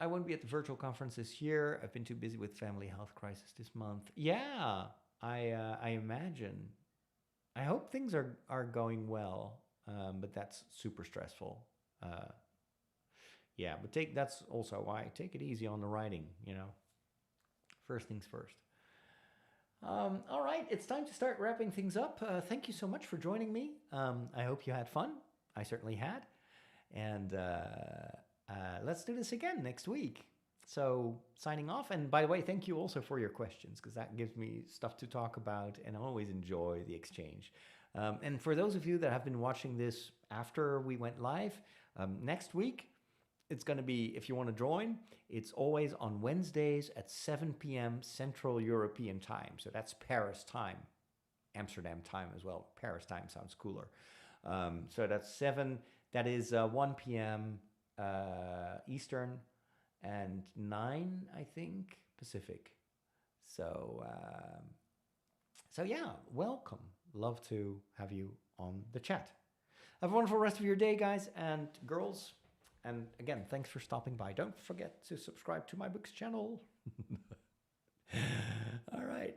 I won't be at the virtual conference this year. I've been too busy with family health crisis this month. Yeah, I imagine. I hope things are going well, but that's super stressful. Yeah, but that's also why take it easy on the writing, First things first. All right, it's time to start wrapping things up. Thank you so much for joining me. I hope you had fun. I certainly had. And let's do this again next week. So signing off. And by the way, thank you also for your questions, because that gives me stuff to talk about, and I always enjoy the exchange. And for those of you that have been watching this after we went live, next week, it's going to be, if you want to join, it's always on Wednesdays at 7 p.m. Central European time. So that's Paris time, Amsterdam time as well. Paris time sounds cooler. So that's 7, that is 1 p.m. Eastern and 9, I think, Pacific. So, so yeah, welcome. Love to have you on the chat. Have a wonderful rest of your day, guys and girls. And again, thanks for stopping by. Don't forget to subscribe to my books channel. All right.